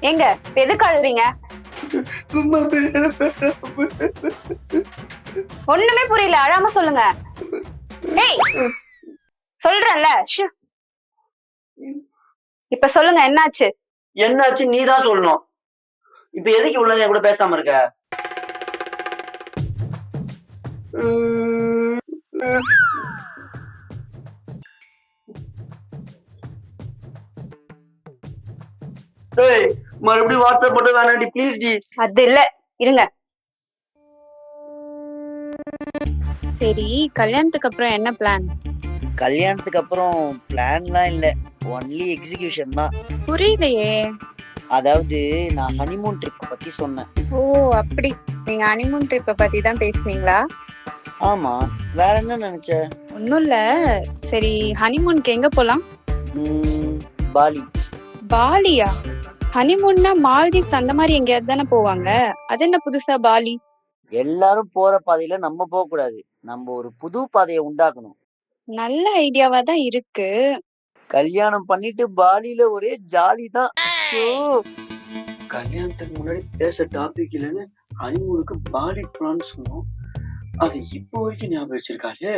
ஏங்க எதுக்கு அழுறீங்க? ஒண்ணுமே புரியல, அழாம சொல்லுங்க. ஏய் சொல்றேன்ல. இப்ப சொல்லுங்க, என்னாச்சு? என்னாச்சு நீதான் சொல்லணும். இப்ப எதுக்கு இவ்வளவு நேரம் கூட பேசாம இருக்க? ஏய் மறுபடியும் வாட்ஸ்அப் மட்டும் வேணாடி ப்ளீஸ் டி. அது இல்ல, இருங்க. சரி, கல்யாணத்துக்கு அப்புறம் என்ன பிளான்? கல்யாணத்துக்கு அப்புறம் பிளான்லாம் இல்ல, ஒன்லி எக்ஸிகியூஷன் தான். புரியலையே. அதாவது நான் ஹனிமூன் ட்ரிப் பத்தி சொன்னேன். ஓ அப்படி, நீங்க ஹனிமூன் ட்ரிப்ப பத்தி தான் பேசுனீங்களா? ஆமா, வேற என்ன நினைச்ச? ஒண்ணும் இல்ல. சரி, ஹனிமூனுக்கு எங்க போலாம்? பாலி. பாலியா? ஹனிமூன்னா மால்தீவ்ஸ் அந்த மாதிரி எங்கேயாவது தானே போவாங்க, அது என்ன புதுசா பாலி? எல்லாரும் போற பாதையில நம்ம போக கூடாது, நம்ம ஒரு புது பாதையை உண்டாக்கணும். நல்ல ஐடியாவா தான் இருக்கு. கல்யாணம் பண்ணிட்டு பாலியில ஒரே ஜாலி தான். கல்யாணத்துக்கு முன்னாடி பேச டாபிக் இல்லைன்னு ஹனிமூனுக்கு பாலி பிளான் சொன்னோம். அது இப்போ வரைக்கும் ஞாபகம் வச்சிருக்காரு.